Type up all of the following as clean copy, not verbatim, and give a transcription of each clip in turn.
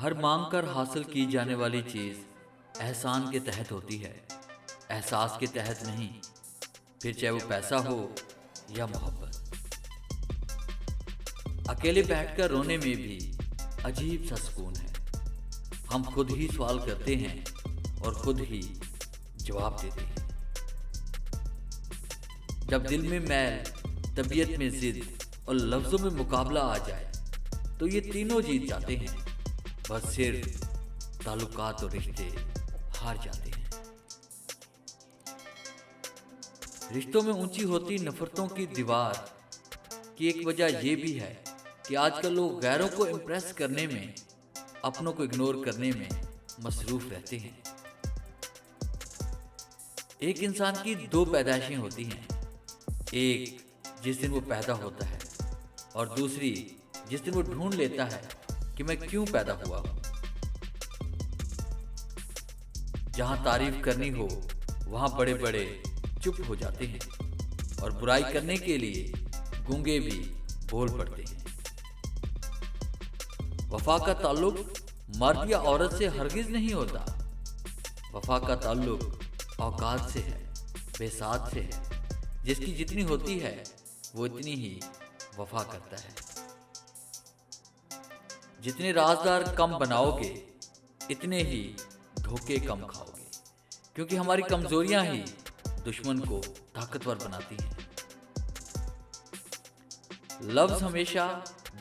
ہر مانگ کر حاصل کی جانے والی چیز احسان کے تحت ہوتی ہے، احساس کے تحت نہیں، پھر چاہے وہ پیسہ ہو یا محبت۔ اکیلے بیٹھ کر رونے میں بھی عجیب سا سکون ہے۔ ہم خود ہی سوال کرتے ہیں اور خود ہی جواب دیتے ہیں۔ جب دل میں میل، طبیعت میں ضد اور لفظوں میں مقابلہ آ جائے تو یہ تینوں جیت جاتے ہیں، بس صرف تعلقات اور رشتے ہار جاتے ہیں۔ رشتوں میں اونچی ہوتی نفرتوں کی دیوار کی ایک وجہ یہ بھی ہے کہ آج کل لوگ غیروں کو امپریس کرنے میں، اپنوں کو اگنور کرنے میں مصروف رہتے ہیں۔ ایک انسان کی دو پیدائشیں ہوتی ہیں، ایک جس دن وہ پیدا ہوتا ہے اور دوسری جس دن وہ ڈھونڈ لیتا ہے کہ میں کیوں پیدا ہوا ہوں۔ جہاں تعریف کرنی ہو وہاں بڑے بڑے چپ ہو جاتے ہیں اور برائی کرنے کے لیے گونگے بھی بول پڑتے ہیں۔ وفا کا تعلق مرد یا عورت سے ہرگز نہیں ہوتا، وفا کا تعلق اوقات سے ہے، بساط سے ہے۔ جس کی جتنی ہوتی ہے وہ اتنی ہی وفا کرتا ہے۔ جتنے رازدار کم بناؤ گے اتنے ہی دھوکے کم کھاؤ گے، کیونکہ ہماری کمزوریاں ہی دشمن کو طاقتور بناتی ہیں۔ لفظ ہمیشہ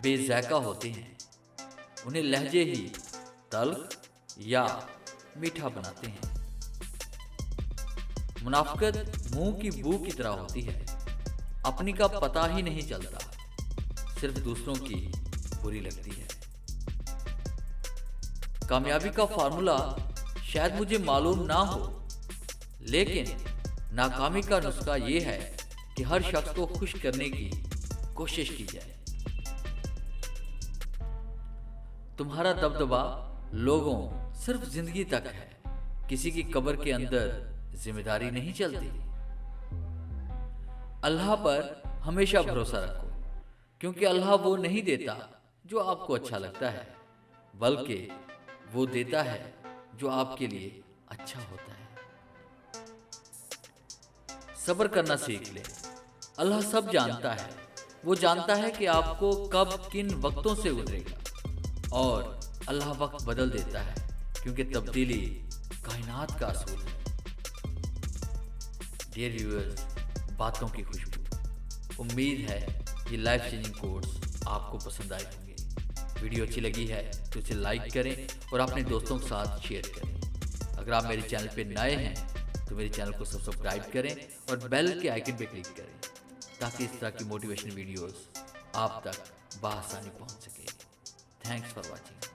بے ذائقہ ہوتے ہیں، انہیں لہجے ہی تلخ یا میٹھا بناتے ہیں۔ منافقت منہ کی بو کی طرح ہوتی ہے، اپنی کا پتہ ہی نہیں چلتا، صرف دوسروں کی بری لگتی ہے۔ کامیابی کا فارمولا شاید مجھے معلوم نہ ہو، لیکن ناکامی کا نسخہ یہ ہے کہ ہر شخص کو خوش کرنے کی کوشش کی جائے۔ تمہارا دبدبا لوگوں صرف زندگی تک ہے، کسی کی قبر کے اندر ذمہ داری نہیں چلتی۔ اللہ پر ہمیشہ بھروسہ رکھو، کیونکہ اللہ وہ نہیں دیتا جو آپ کو اچھا لگتا ہے، بلکہ وہ دیتا ہے جو آپ کے لیے اچھا ہوتا ہے۔ صبر کرنا سیکھ لیں، اللہ سب جانتا ہے، وہ جانتا ہے کہ آپ کو کب کن وقتوں سے گزرے گا، اور اللہ وقت بدل دیتا ہے، کیونکہ تبدیلی کائنات کا اصول ہے۔ ڈیئر ویورز، باتوں کی خوشبو، امید ہے یہ لائف چینجنگ کوٹس آپ کو پسند آئے ہوں گے۔ ویڈیو اچھی لگی ہے تو اسے لائک کریں اور اپنے دوستوں کے ساتھ شیئر کریں۔ اگر آپ میرے چینل پہ نئے ہیں تو میرے چینل کو سبسکرائب کریں اور بیل کے آئیکن پہ کلک کریں تاکہ اس طرح کی موٹیویشن ویڈیوز آپ تک بآسانی پہنچ سکے۔ Thanks for watching.